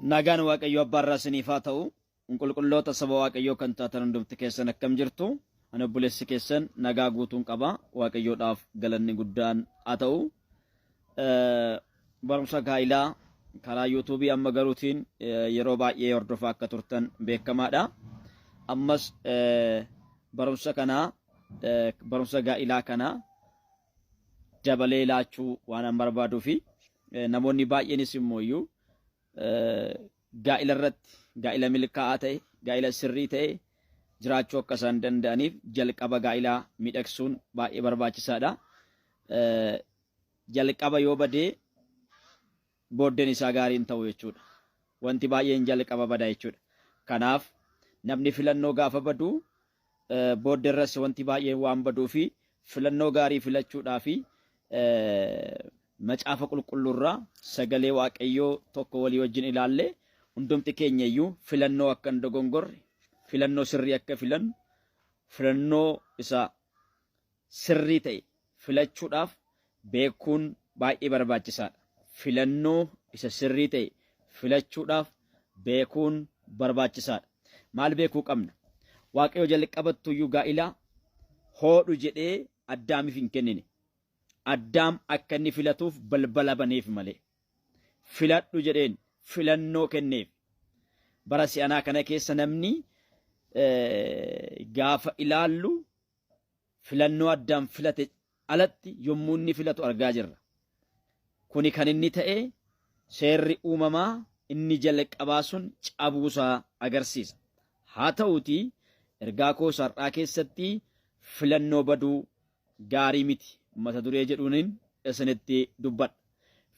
Nagaan Waaqayyo abbaa irraa isiniif haa ta'u. Qulqulloota saba Waaqayyoo kan taatan hundumti keessan akkam jirtu? Ani obboleessi keessan nagaa guutuun qaba. Waaqayyoodhaaf galanni guddaan haa ta'u. Barumsa gaa'ilaa karaa yuutuubii amma garuutiin yeroo baay'ee hordofaa akka turtan beekamaadha. Ammas barumsa gaa'ilaa kana dabalee laachuu waan an barbaaduu fi namoonni baay'eenis immoo gaa'ila irratti gaa'ila milkaa'aa ta'e gaa'ila sirrii ta'e jiraachuu akka isaan danda'aniif jalqaba gaa'ilaa miidhagsuun baay'ee barbaachisaadha. Jalqaba yoo badee booddeen isaa gaariin ta'u jechuudha. Wanti baay'een jalqaba badaa jechuudha. Kanaaf namni filannoo gaafa badu booddee irratti wanti baay'een waan baduu fi filannoo gaarii filachuudhaa fi macaafa qulqulluurraa sagalee Waaqayyoo tokko walii wajjin ilaalle hundumti keenya iyyuu filannoo akka hin dogongorre filannoo sirrii akka filannu filannoo isa sirrii ta'e filachuudhaaf beekuun baay'ee barbaachisaadha. Filannoo isa sirrii ta'e filachuudhaaf beekuun barbaachisaadha. Maal beekuu qabna? Waaqayyo jalqabattu iyyuu gaa'ilaa hoodhu jedhee Addaamiif hin kennine. Addaam akka inni filatuuf balbala baneef malee. Filadhu jedheen filannoo kenneef. Bara si'anaa kana keessa namni gaafa ilaallu filannoo Addaam filate alatti yommuu inni filatu argaa jirra. Kuni kan inni ta'e seerri uumamaa inni jalqabaa sun cabuusaa agarsiisa. Haa ta'uutii ergaa koo har'aa keessatti filannoo baduu gaarii miti. Mata duree jedhuuniin isinitti dubbadha.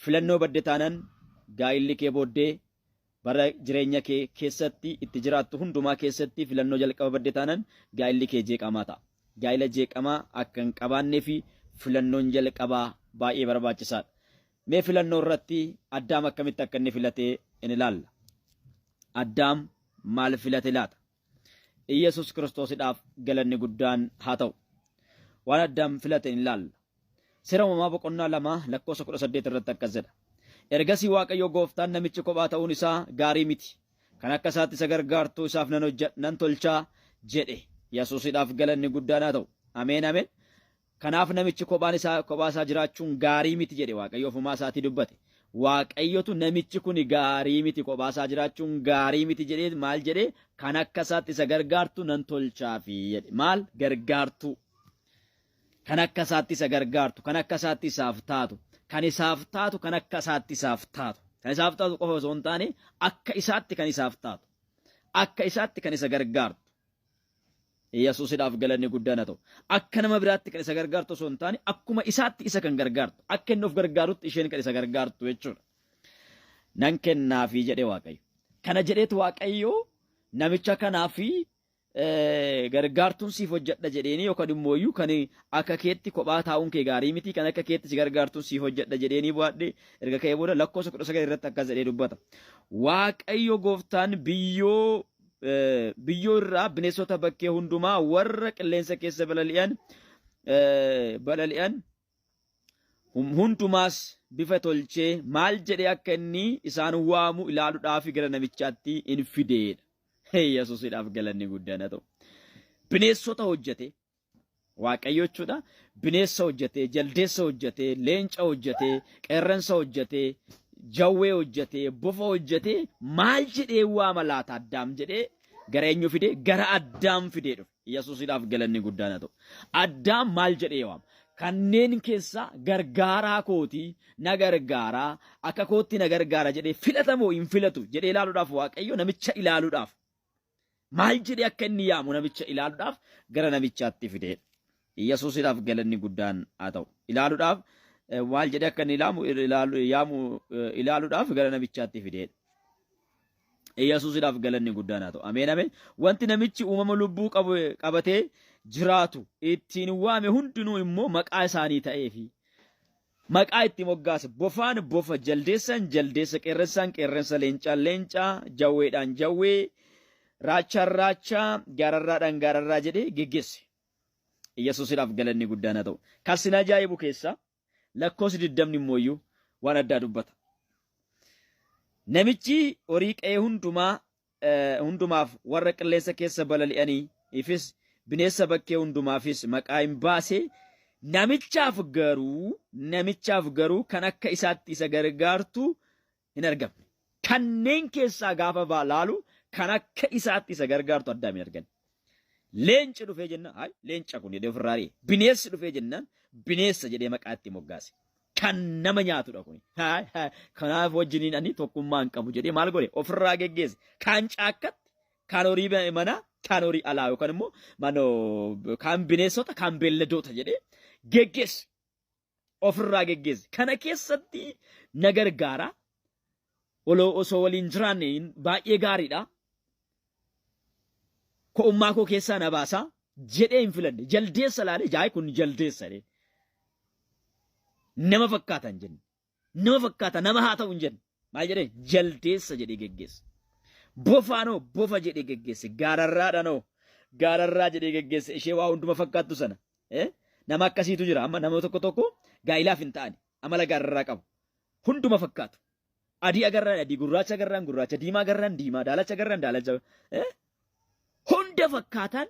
Filannoo badde taanaan gaa'illi kee booddee bara jireenya kee keessatti itti jiraattu hundumaa keessatti filannoo jalqaba badde taanaan gaa'illi kee jeeqamaa ta'a. Gaa'ila jeeqamaa akka hin qabaannee fi filannoon jalqabaa baay'ee barbaachisaadha. Mee filannoo irratti Addaam akkamitti akka inni filate in ilaalla. Addaam maal filate laata? Iyyasuus Kiristoosidhaaf galanni guddaan haa ta'u. Waan Addaam filate in ilaalla. Seera uumamaa boqonnaa 2 lakkoofsa 18 irratti akkas jedha. Ergasii Waaqayyo gooftaan namichi kophaa ta'uun isaa gaarii miti. Kan akka isaatti isa gargaartuu isaaf nan tolchaa jedhe. Yesuusidhaaf galanni guddaan haa ta'u. Ameen ameen. Kanaaf namichi kophaa isaa jiraachuun gaarii miti jedhe Waaqayyo ofumaa isaatii dubbate. Waaqayyotu namichi kun gaarii miti kophaa isaa jiraachuun gaarii miti jedhee maal jedhee kan akka isaatti isa gargaartuu nan tolchaafi jedhe. Maal gargaartuu? Kan akka isaatti isa gargaartu, kan akka isaatti isaaf taatu, kan isaaf taatu, kan akka isaatti isaaf taatu. Kan isaaf taatu qofa osoo hin taane akka isaatti kan isaaf taatu. Akka isaatti kan isa gargaartu. Yesuusidhaaf galanni guddaan haa ta'u. Akka nama biraatti kan isa gargaartu osoo hin taane akkuma isaatti isa kan gargaartu. Akka inni of gargaarutti isheen kan isa gargaartu jechuudha. Nan kennaafi jedhee Waaqayyo. Kana jedheetu Waaqayyo namicha kanaafi gargaartuun siif hojjedha jedheeni yookaan immoo kan akka keetti kophaa taa'uun kee gaarii miti kan akka keetti si gargaartuun siif hojjedha jedheeni bu'aadhe erga ka'ee booda lakkoofsa 19 irratti akkas jedhee dubbata. Waaqayyo gooftaan biyyoo irraa bineensota bakkee hundumaa warra qilleensa keessa balali'an hundumaas bifa tolchee maal jedhee akka inni isaan waamu ilaaluudhaaf gara namichaatti in fideedha. Yesuusidhaaf galanni guddaan haa ta'u. Bineensota hojjete Waaqayyo jechuudha. Bineensa hojjete, jaldeessa hojjete, leenca hojjete, qeerransa hojjete, jawwee hojjete, bofa hojjete maal jedhee waama laata Addaam jedhee gara eenyu fidee? Gara Addaam fidee dhufe. Yesuusidhaaf galanni guddaan haa ta'u. Addaam maal jedhee waama? Kanneen keessaa gargaaraa kootii na gargaaraa akka kootti na gargaara jedhee filatamoo hin filatu jedhee ilaaluudhaaf Waaqayyo namicha ilaaluudhaaf. Maal jedhee akka inni yaamu namicha ilaaluudhaaf gara namichaatti fideedha. Yesuusidhaaf galanni guddaan haa ta'u. Ilaaluudhaaf maal jedhee akka inni yaamu ilaaluudhaaf gara namichaatti fideedha. Yesuusidhaaf galanni guddaan haa ta'u. Ameen ameen. Wanti namichi uumama lubbuu qabatee jiraatu ittiin waame hundinuu immoo maqaa isaanii ta'eefi maqaa itti moggaase bofaan bofa, jaldeessaan jaldeessa, qeerransaan qeerransa, leencaan leencaa, jawweedhaan jawwee. Raachaan raachaa, gaararraadhaan gaararraa jedhee geggeesse. Yesuusidhaaf galanni guddaan haa ta'u. Kan sin ajaa'ibu keessa lakkoofsi 20 immoo waan addaa dubbata. namichi horii qe'ee hundumaaf warra qilleensa keessa balali'anii ifis bineensa bakkee hundumaafis maqaa hin baase namichaaf garuu kan akka isaatti isa gargaartu hin argamne. Kanneen keessaa gaafa laalu kan akka isaatti isa gargaartu addaa hin arganne. Leenci dhufee jennaan leenca kun jedhee ofirraa ari'e. Bineensi dhufee jennaan bineensa jedhee maqaa itti moggaase. Kan nama nyaatudha kun. Kanaaf wajjiniin ani tokkummaa hin qabu jedhee maal godhe ofirraa geggeesse. Kan caakkatti, kan horii manaa, kan horii alaa yookaan immoo kan bineensota, kan beelladoota jedhee geggeesse. Ofirraa geggeesse. Kana keessatti na gargaara. Osoo waliin jiraanne baay'ee gaariidha. Ko'ummaa koo keessaa na baasa jedhee hin filanne. Jaldeessa laalee jaayi kun jaldeessa. Nama fakkaata hin jenne. Nama fakkaata nama haa ta'u hin jenne. Maal jedhee jaldeessa jedhee geggeesse. Bofaanoo bofa jedhee geggeesse. Gaararraadhanoo gaararraa jedhee geggeesse. Ishee waa hunduma fakkaattu sana. Nama akkasiitu jira. Amma nama tokko gaa'ilaaf hin ta'ani. Amala gaararraa qabu. Hunduma fakkaatu. Adii agarraan adii, gurraacha agarraan gurraacha, diimaa agarraan diimaa, daalacha agarraan daalacha. Hunda fakkaatan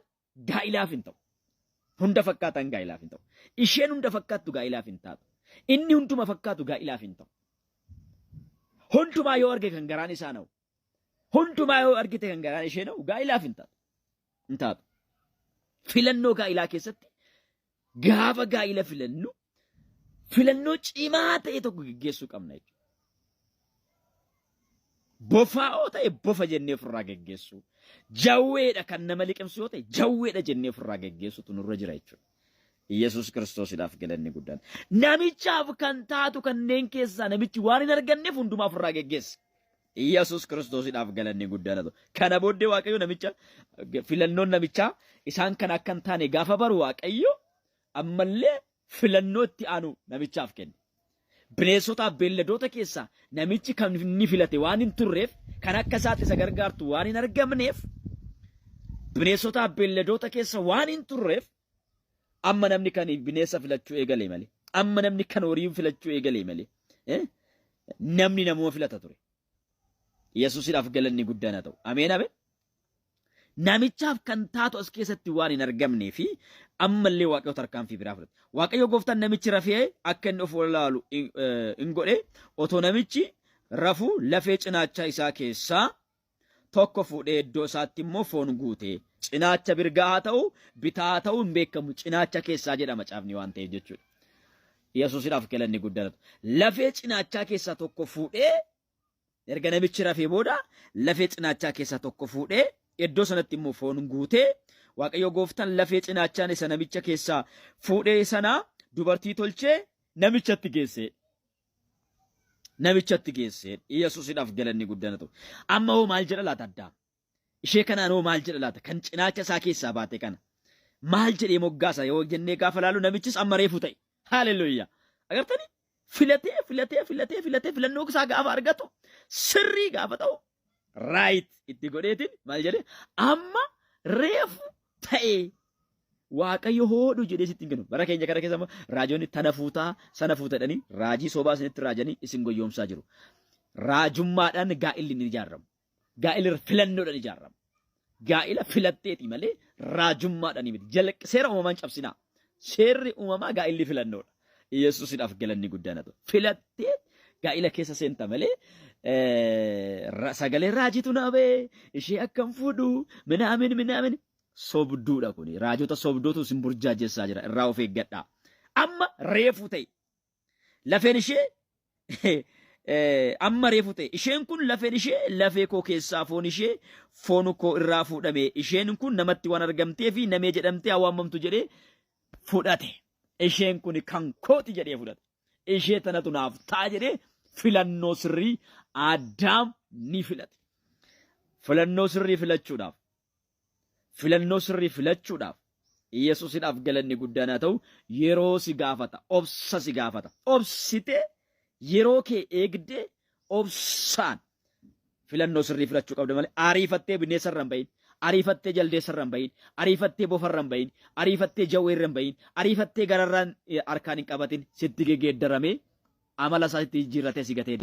gaa'ilaaf hin ta'u. Hunda fakkaatan gaa'ilaaf hin ta'u. Isheen hunda fakkaattu gaa'ilaaf hin taatu. Inni hunduma fakkaatu gaa'ilaaf hin ta'u. Hundumaa yoo arge kan garaan isaa na'u. Hundumaa yoo argite kan garaan ishee na'u gaa'ilaaf hin taatu. Hin taatu. Filannoo gaa'ilaa keessatti gaafa gaa'ila filannu filannoo cimaa ta'e tokko geggeessuu qabna jechuudha. Bofaa'oo ta'e bofa jennee ofirraa geggeessu. Jawweedha kan nama liqimsu yoo ta'e jawweedha jennee ofirraa geggeessutu nurra jira jechuudha. Yesuus Kiristoosidhaaf galanni guddaan. Namichaaf kan taatu kanneen keessaa namichi waan hin arganneef hundumaa ofirraa geggeessa. Yesuus Kiristoosidhaaf galanni guddaan. Kana booddee Waaqayyo namicha filannoon namichaa isaan kan akka hin taane gaafa baru Waaqayyo ammallee filannoo itti aanu namichaaf kenne. Bineensotaaf beelladoota keessaa namichi kan inni filate waan hin turreef kan akka isaatti isa gargaartu waan hin argamneef bineensotaaf beelladoota keessa waan hin turreef amma namni kan bineensa filachuu eegalee malee amma namni kan horii filachuu eegalee malee namni namuma filata ture. Yesuusidhaaf galanni guddaan haa ta'u. Ameen ameen. Namichaaf kan taatu as keessatti waan hin argamnee fi ammallee Waaqayyo tarkaanfii biraa fudhate. Waaqayyo gooftaan namichi rafee akka inni of ilaalu hin godhe otoo namichi rafuu lafee cinaachaa isaa keessaa tokko fuudhee iddoo isaatti immoo foon guute. Cinaacha birgaa haa ta'u bitaa haa ta'u hin beekamu cinaacha keessaa jedhama caafni waan ta'eef jechuudha. Yesuusidhaaf galanni guddaan haa ta'u. Lafee cinaachaa keessaa tokko fuudhee erga namichi rafee booda lafee cinaachaa keessaa tokko fuudhee iddoo sanatti immoo foon guutee Waaqayyo gooftaan lafee cinaachaan isa namicha keessaa fuudhee sana dubartii tolchee namichatti geesse. Namichatti geesse. Yesuusidhaaf galanni guddaan haa ta'u. Amma hoo maal jedha laata addaa? Ishee kanaan hoo maal jedha laata? Kan cinaacha isaa keessaa baate kana. Maal jedhee moggaasa yoo jennee gaafa laalu namichis amma reefu ta'e. Haaleluyyaa. Agartanii? Filatee filannoo isaa gaafa argatu sirrii gaafa ta'u. Raayit itti godheetiin maal jedhee amma reefu ta'e Waaqayyo hoodhu jedhee sitti hin kennu. Bara keenya kana keessa raajoonni tana fuutaa sana fuutadhanii raajii sobaa isinitti raajanii isin goyyoomsaa jiru. Raajummaadhaan gaa'illi ni ijaaramu. Gaa'illi filannoodhaan ijaaramu. Gaa'ila filatteeti malee raajummaadhaan miti. Seera uumamaan cabsinaa. Seerri uumamaa gaa'illi filannoodha. Yesuusidhaaf galanni guddaan haa ta'u. Filattee gaa'ila keessa seenta malee sagalee raajitu naabee ishee akkam fuudhu minaamin sobduudha kuni raajota sobdootu isin burjaajessaa jira irraa of eeggadhaa. Amma reefu ta'e lafeen ishee amma reefu ta'e isheen kun lafeen ishee lafee koo keessaa foon ishee foon koo irraa fuudhame isheen kun namatti waan argamtee fi namee jedhamtee awwaamamtu jedhee fudhate. Isheen kun kan kooti jedhee fudhate. Ishee tanatu naaf ta'a jedhee filannoo sirrii Addaam ni filate. Filannoo sirrii filachuudhaaf Yesuusidhaaf galanni guddaan haa ta'u yeroo si gaafata obsa si gaafata obsitee yeroo kee eegdee obsaan filannoo sirrii filachuu qabda malee ariifattee bineensa irra hin bahin ariifattee jaldeessa irra hin bahin ariifattee bofa irra hin bahin ariifattee jawwee irra hin bahin ariifattee gararraan harkaan hin qabatin sitti geeddaramee amala isaatti jijjiirratee si gatee